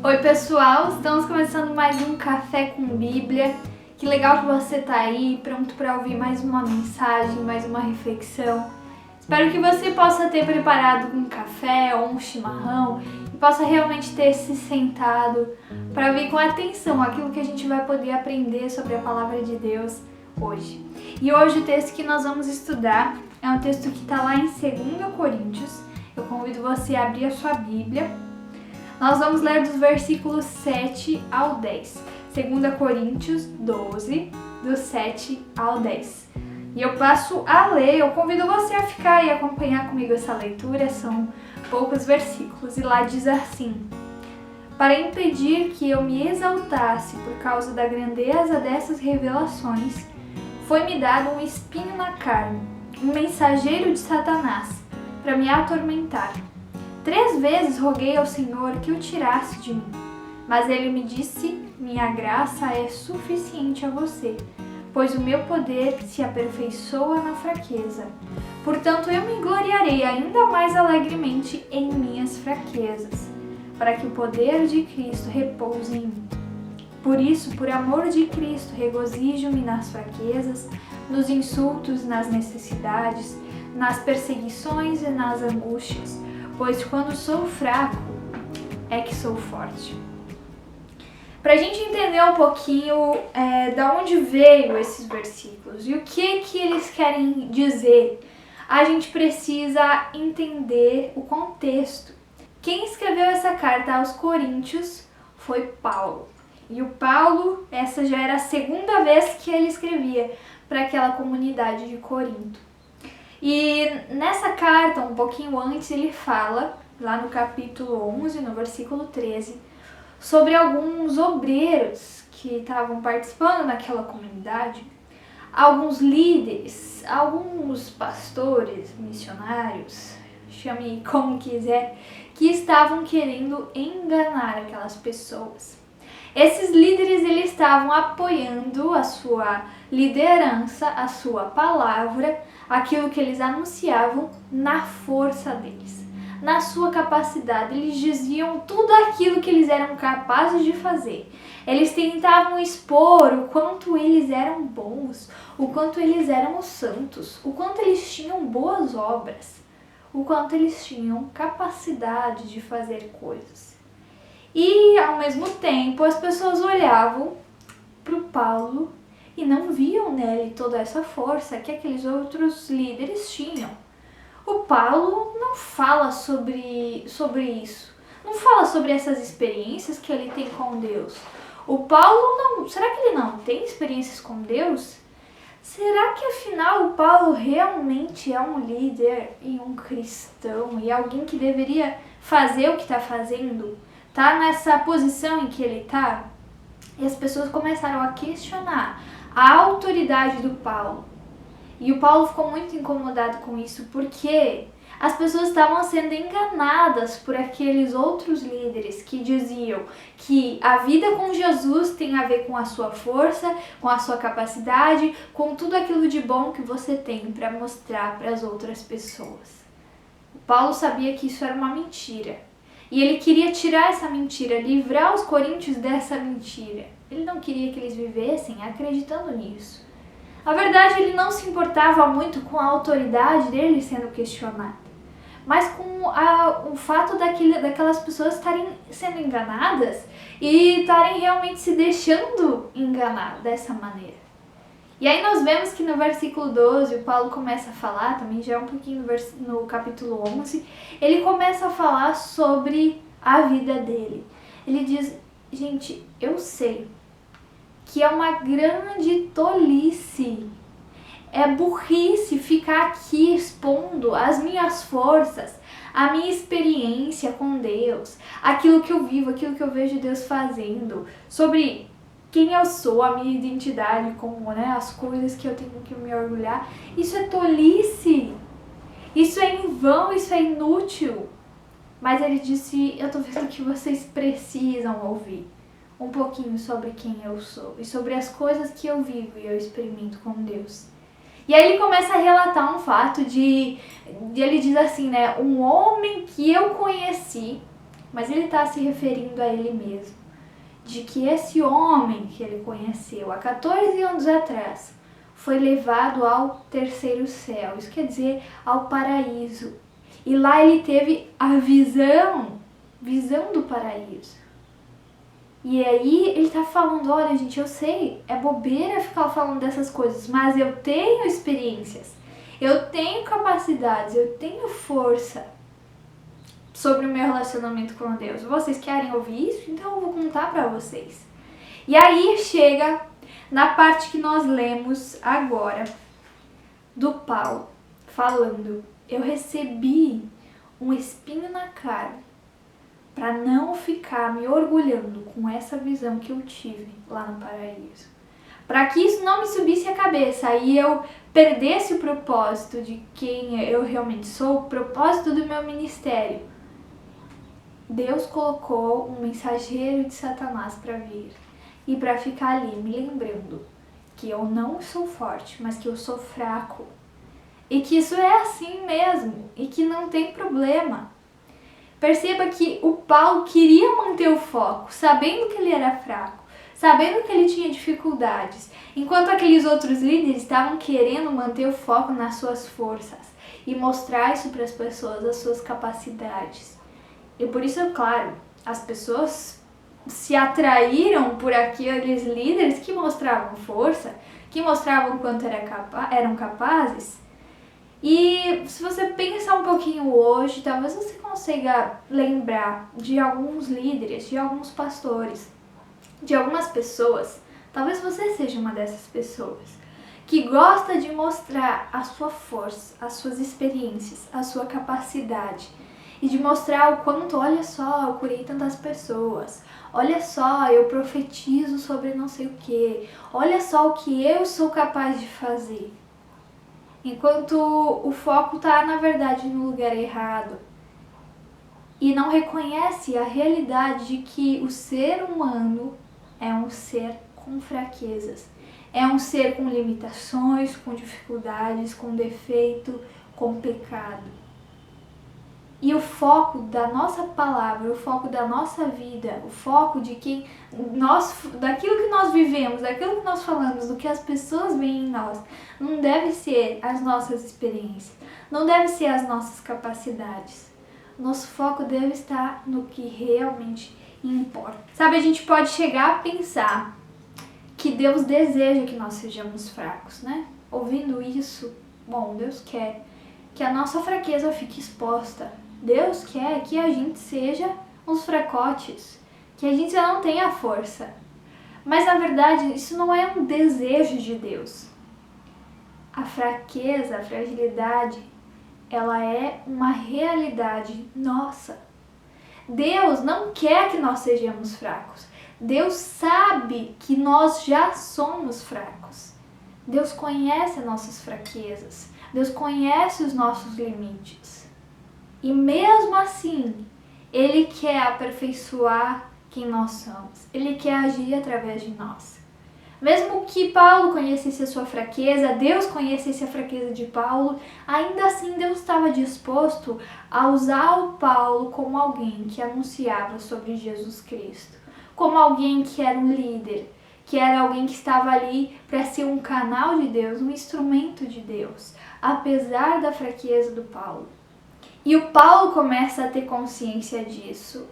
Oi pessoal, estamos começando mais um Café com Bíblia. Que legal que você está aí, pronto para ouvir mais uma mensagem, mais uma reflexão. Espero que você possa ter preparado um café ou um chimarrão e possa realmente ter se sentado para ouvir com atenção aquilo que a gente vai poder aprender sobre a palavra de Deus hoje. E hoje o texto que nós vamos estudar é um texto que está lá em 2 Coríntios. Eu convido você a abrir a sua Bíblia. Nós vamos ler dos versículos 7 ao 10. 2 Coríntios 12, do 7 ao 10. E eu passo a ler, eu convido você a ficar e acompanhar comigo essa leitura, são poucos versículos. E lá diz assim: para impedir que eu me exaltasse por causa da grandeza dessas revelações, foi-me dado um espinho na carne, um mensageiro de Satanás, para me atormentar. 3 vezes roguei ao Senhor que o tirasse de mim, mas ele me disse: minha graça é suficiente a você, pois o meu poder se aperfeiçoa na fraqueza. Portanto, eu me gloriarei ainda mais alegremente em minhas fraquezas, para que o poder de Cristo repouse em mim. Por isso, por amor de Cristo, regozijo-me nas fraquezas, nos insultos, nas necessidades, nas perseguições e nas angústias, pois quando sou fraco, é que sou forte. Para a gente entender um pouquinho da onde veio esses versículos e o que eles querem dizer, a gente precisa entender o contexto. Quem escreveu essa carta aos Coríntios foi Paulo. E o Paulo, essa já era a 2ª vez que ele escrevia para aquela comunidade de Corinto. E nessa carta, um pouquinho antes, ele fala, lá no capítulo 11, no versículo 13, sobre alguns obreiros que estavam participando naquela comunidade, alguns líderes, alguns pastores, missionários, chame como quiser, que estavam querendo enganar aquelas pessoas. Esses líderes, eles estavam apoiando a sua liderança, a sua palavra, aquilo que eles anunciavam na força deles, na sua capacidade. Eles diziam tudo aquilo que eles eram capazes de fazer. Eles tentavam expor o quanto eles eram bons, o quanto eles eram santos, o quanto eles tinham boas obras, o quanto eles tinham capacidade de fazer coisas. E, ao mesmo tempo, as pessoas olhavam para o Paulo e não viam nele toda essa força que aqueles outros líderes tinham. O Paulo não fala sobre isso, não fala sobre essas experiências que ele tem com Deus. O Paulo não, será que ele não tem experiências com Deus? Será que afinal o Paulo realmente é um líder e um cristão e alguém que deveria fazer o que está fazendo? Tá nessa posição em que ele está? E as pessoas começaram a questionar a autoridade do Paulo. E o Paulo ficou muito incomodado com isso, porque as pessoas estavam sendo enganadas por aqueles outros líderes que diziam que a vida com Jesus tem a ver com a sua força, com a sua capacidade, com tudo aquilo de bom que você tem para mostrar para as outras pessoas. O Paulo sabia que isso era uma mentira. E ele queria tirar essa mentira, livrar os coríntios dessa mentira. Ele não queria que eles vivessem acreditando nisso. Na verdade, ele não se importava muito com a autoridade dele sendo questionada, mas com o fato daquelas pessoas estarem sendo enganadas e estarem realmente se deixando enganar dessa maneira. E aí nós vemos que no versículo 12, o Paulo começa a falar, também já um pouquinho no capítulo 11, ele começa a falar sobre a vida dele. Ele diz: gente, eu sei que é uma grande tolice, é burrice ficar aqui expondo as minhas forças, a minha experiência com Deus, aquilo que eu vivo, aquilo que eu vejo Deus fazendo, sobre quem eu sou, a minha identidade, como, as coisas que eu tenho que me orgulhar. Isso é tolice, isso é em vão, isso é inútil. Mas ele disse: eu tô vendo que vocês precisam ouvir um pouquinho sobre quem eu sou e sobre as coisas que eu vivo e eu experimento com Deus. E aí ele começa a relatar um fato ele diz assim, um homem que eu conheci mas ele está se referindo a ele mesmo, de que esse homem que ele conheceu há 14 anos atrás foi levado ao terceiro céu, isso quer dizer ao paraíso. E lá ele teve a visão do paraíso. E aí ele tá falando, olha gente, eu sei, é bobeira ficar falando dessas coisas, mas eu tenho experiências, eu tenho capacidades, eu tenho força sobre o meu relacionamento com Deus. Vocês querem ouvir isso? Então eu vou contar pra vocês. E aí chega na parte que nós lemos agora, do Paulo, falando, eu recebi um espinho na cara para não ficar me orgulhando com essa visão que eu tive lá no paraíso. Para que isso não me subisse a cabeça e eu perdesse o propósito de quem eu realmente sou, o propósito do meu ministério. Deus colocou um mensageiro de Satanás para vir e para ficar ali me lembrando que eu não sou forte, mas que eu sou fraco. E que isso é assim mesmo e que não tem problema. Perceba que o Paulo queria manter o foco, sabendo que ele era fraco, sabendo que ele tinha dificuldades, enquanto aqueles outros líderes estavam querendo manter o foco nas suas forças e mostrar isso para as pessoas, as suas capacidades. E por isso, é claro, as pessoas se atraíram por aqueles líderes que mostravam força, que mostravam quanto eram capazes. E se você pensar um pouquinho hoje, talvez você consiga lembrar de alguns líderes, de alguns pastores, de algumas pessoas, talvez você seja uma dessas pessoas, que gosta de mostrar a sua força, as suas experiências, a sua capacidade, e de mostrar o quanto, olha só, eu curei tantas pessoas, olha só, eu profetizo sobre não sei o que, olha só o que eu sou capaz de fazer. Enquanto o foco está, na verdade, no lugar errado. E não reconhece a realidade de que o ser humano é um ser com fraquezas. É um ser com limitações, com dificuldades, com defeito, com pecado. E o foco da nossa palavra, o foco da nossa vida, o foco de quem daquilo que nós vivemos, daquilo que nós falamos, do que as pessoas veem em nós, não deve ser as nossas experiências, não deve ser as nossas capacidades. Nosso foco deve estar no que realmente importa. Sabe, a gente pode chegar a pensar que Deus deseja que nós sejamos fracos, né? Ouvindo isso, bom, Deus quer que a nossa fraqueza fique exposta. Deus quer que a gente seja uns fracotes, que a gente não tenha força. Mas na verdade isso não é um desejo de Deus. A fraqueza, a fragilidade, ela é uma realidade nossa. Deus não quer que nós sejamos fracos. Deus sabe que nós já somos fracos. Deus conhece as nossas fraquezas. Deus conhece os nossos limites. E mesmo assim, Ele quer aperfeiçoar quem nós somos. Ele quer agir através de nós. Mesmo que Paulo conhecesse a sua fraqueza, Deus conhecesse a fraqueza de Paulo, ainda assim Deus estava disposto a usar o Paulo como alguém que anunciava sobre Jesus Cristo. Como alguém que era um líder, que era alguém que estava ali para ser um canal de Deus, um instrumento de Deus, apesar da fraqueza do Paulo. E o Paulo começa a ter consciência disso.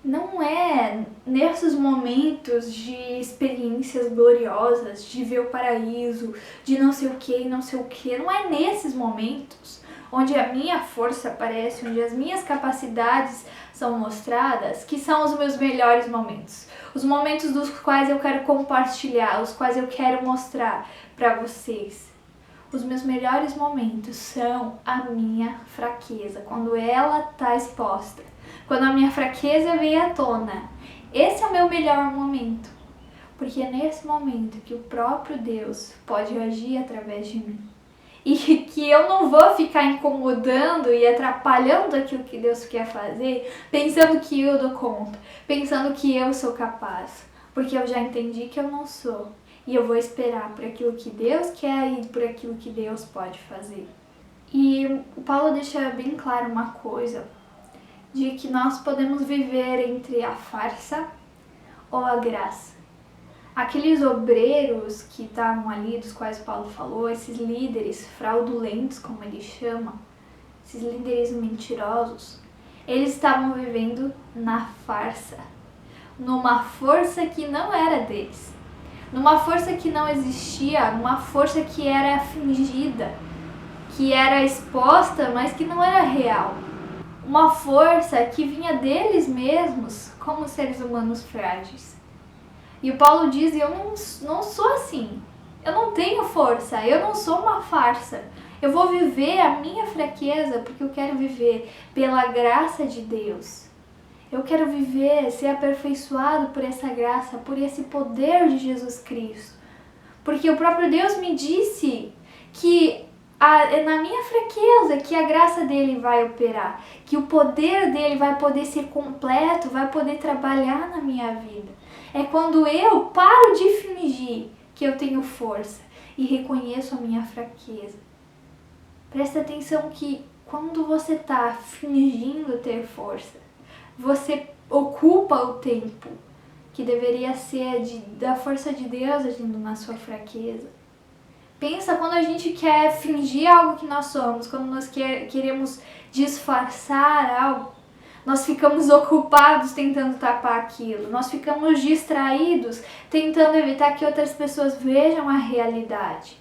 Não é nesses momentos de experiências gloriosas, de ver o paraíso, de não sei o que e não sei o que. Não é nesses momentos onde a minha força aparece, onde as minhas capacidades são mostradas, que são os meus melhores momentos. Os momentos dos quais eu quero compartilhar, os quais eu quero mostrar para vocês. Os meus melhores momentos são a minha fraqueza, quando ela está exposta. Quando a minha fraqueza vem à tona, esse é o meu melhor momento. Porque é nesse momento que o próprio Deus pode agir através de mim. E que eu não vou ficar incomodando e atrapalhando aquilo que Deus quer fazer, pensando que eu dou conta, pensando que eu sou capaz. Porque eu já entendi que eu não sou. E eu vou esperar por aquilo que Deus quer e por aquilo que Deus pode fazer. E o Paulo deixa bem claro uma coisa. de que nós podemos viver entre a farsa ou a graça. Aqueles obreiros que estavam ali, dos quais Paulo falou, esses líderes fraudulentos, como ele chama, esses líderes mentirosos, eles estavam vivendo na farsa, numa força que não era deles, numa força que não existia, numa força que era fingida, que era exposta, mas que não era real. Uma força que vinha deles mesmos como seres humanos frágeis. E o Paulo diz, eu não sou assim, eu não tenho força, eu não sou uma farsa. Eu vou viver a minha fraqueza porque eu quero viver pela graça de Deus. Eu quero viver, ser aperfeiçoado por essa graça, por esse poder de Jesus Cristo. Porque o próprio Deus me disse que é na minha fraqueza que a graça dele vai operar, que o poder dele vai poder ser completo, vai poder trabalhar na minha vida. É quando eu paro de fingir que eu tenho força e reconheço a minha fraqueza. Presta atenção que quando você está fingindo ter força, você ocupa o tempo que deveria ser da força de Deus agindo na sua fraqueza. Pensa quando a gente quer fingir algo que nós somos, quando nós queremos disfarçar algo, nós ficamos ocupados tentando tapar aquilo, nós ficamos distraídos tentando evitar que outras pessoas vejam a realidade.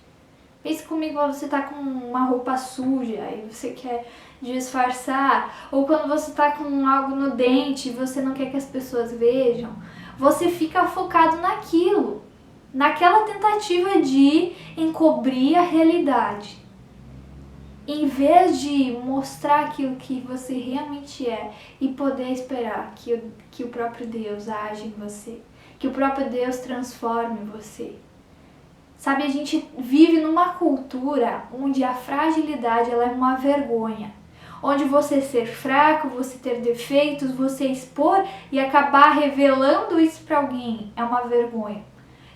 Pense comigo quando você está com uma roupa suja e você quer disfarçar, ou quando você está com algo no dente e você não quer que as pessoas vejam, você fica focado naquilo, naquela tentativa de encobrir a realidade. Em vez de mostrar aquilo que você realmente é e poder esperar que o próprio Deus age em você, que o próprio Deus transforme você. Sabe, a gente vive numa cultura onde a fragilidade ela é uma vergonha. Onde você ser fraco, você ter defeitos, você expor e acabar revelando isso para alguém é uma vergonha.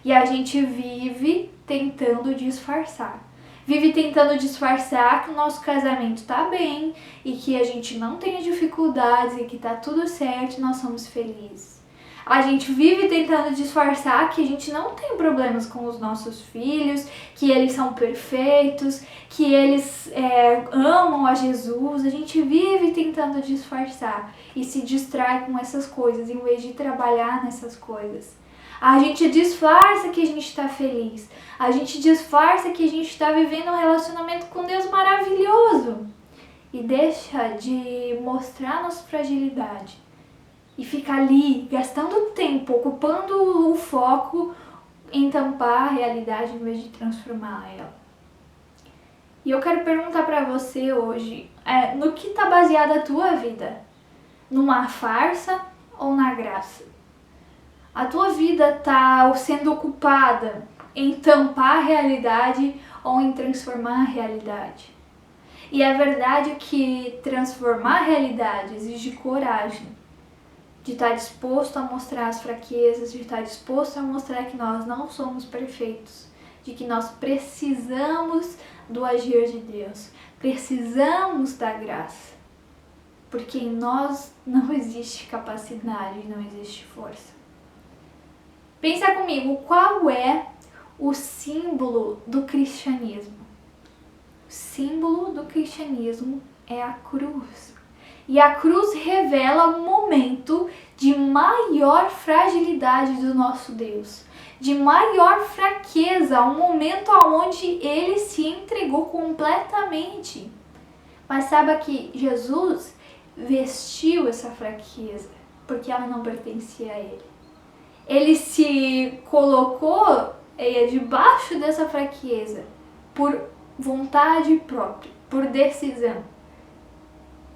E a gente vive tentando disfarçar. Vive tentando disfarçar que o nosso casamento tá bem e que a gente não tem dificuldades e que tá tudo certo e nós somos felizes. A gente vive tentando disfarçar que a gente não tem problemas com os nossos filhos, que eles são perfeitos, que eles amam a Jesus. A gente vive tentando disfarçar e se distrai com essas coisas em vez de trabalhar nessas coisas. A gente disfarça que a gente está feliz. A gente disfarça que a gente está vivendo um relacionamento com Deus maravilhoso. E deixa de mostrar nossa fragilidade. E fica ali, gastando tempo, ocupando o foco em tampar a realidade em vez de transformar ela. E eu quero perguntar para você hoje, no que está baseada a tua vida? Numa farsa ou na graça? A tua vida está sendo ocupada em tampar a realidade ou em transformar a realidade? E é verdade que transformar a realidade exige coragem. De estar disposto a mostrar as fraquezas, de estar disposto a mostrar que nós não somos perfeitos, de que nós precisamos do agir de Deus, precisamos da graça, porque em nós não existe capacidade, não existe força. Pensa comigo, qual é o símbolo do cristianismo? O símbolo do cristianismo é a cruz. E a cruz revela um momento de maior fragilidade do nosso Deus, de maior fraqueza, um momento onde ele se entregou completamente. Mas saiba que Jesus vestiu essa fraqueza, porque ela não pertencia a ele. Ele se colocou debaixo dessa fraqueza por vontade própria, por decisão.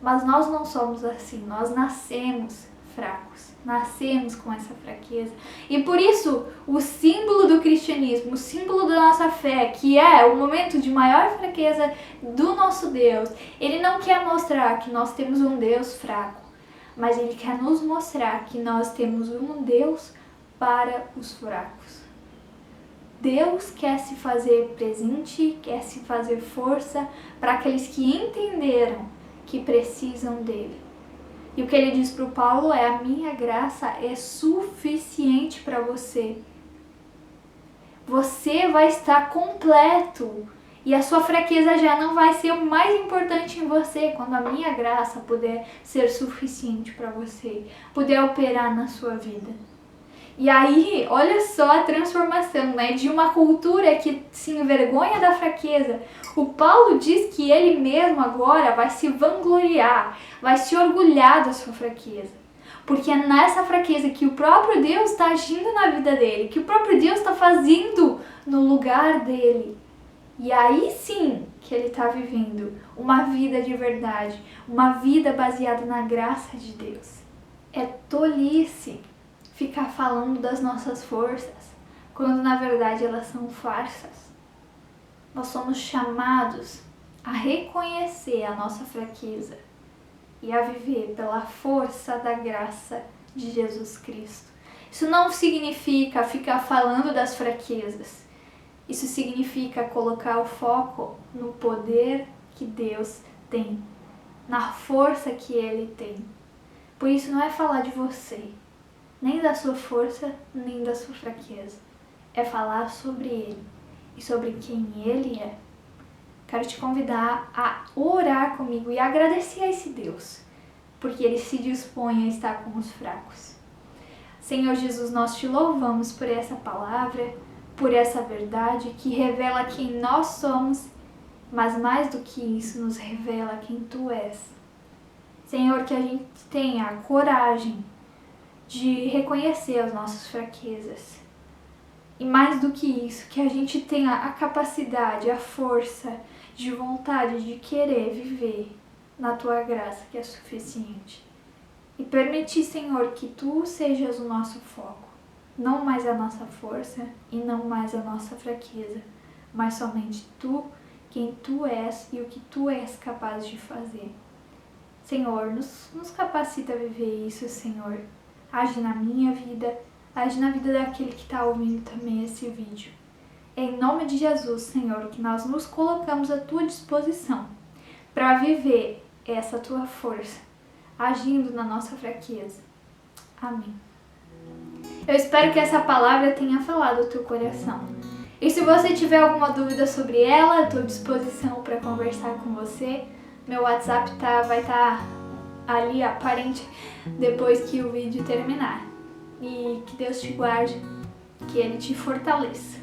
Mas nós não somos assim, nós nascemos fracos, nascemos com essa fraqueza. E por isso, o símbolo do cristianismo, o símbolo da nossa fé, que é o momento de maior fraqueza do nosso Deus, ele não quer mostrar que nós temos um Deus fraco, mas ele quer nos mostrar que nós temos um Deus para os fracos. Deus quer se fazer presente, quer se fazer força para aqueles que entenderam que precisam dele. E o que ele diz para o Paulo é: a minha graça é suficiente para você. Você vai estar completo e a sua fraqueza já não vai ser o mais importante em você quando a minha graça puder ser suficiente para você, puder operar na sua vida. E aí, olha só a transformação, né? De uma cultura que se envergonha da fraqueza. O Paulo diz que ele mesmo agora vai se vangloriar, vai se orgulhar da sua fraqueza. Porque é nessa fraqueza que o próprio Deus está agindo na vida dele, que o próprio Deus está fazendo no lugar dele. E aí sim que ele está vivendo uma vida de verdade, uma vida baseada na graça de Deus. É tolice ficar falando das nossas forças, quando na verdade elas são farsas. Nós somos chamados a reconhecer a nossa fraqueza e a viver pela força da graça de Jesus Cristo. Isso não significa ficar falando das fraquezas. Isso significa colocar o foco no poder que Deus tem, na força que Ele tem. Por isso não é falar de você, nem da sua força, nem da sua fraqueza. É falar sobre Ele e sobre quem Ele é. Quero te convidar a orar comigo e agradecer a esse Deus, porque Ele se dispõe a estar com os fracos. Senhor Jesus, nós te louvamos por essa palavra, por essa verdade que revela quem nós somos, mas mais do que isso, nos revela quem Tu és. Senhor, que a gente tenha a coragem de reconhecer as nossas fraquezas. E mais do que isso, que a gente tenha a capacidade, a força de vontade de querer viver na Tua graça, que é suficiente. E permitir, Senhor, que Tu sejas o nosso foco. Não mais a nossa força e não mais a nossa fraqueza, mas somente Tu, quem Tu és e o que Tu és capaz de fazer. Senhor, nos capacita a viver isso, Senhor. Age na minha vida, age na vida daquele que está ouvindo também esse vídeo. Em nome de Jesus, Senhor, que nós nos colocamos à Tua disposição para viver essa Tua força, agindo na nossa fraqueza. Amém. Eu espero que essa palavra tenha falado ao teu coração. E se você tiver alguma dúvida sobre ela, eu estou à disposição para conversar com você. Meu WhatsApp vai estar ali aparente depois que o vídeo terminar. E que Deus te guarde, que Ele te fortaleça.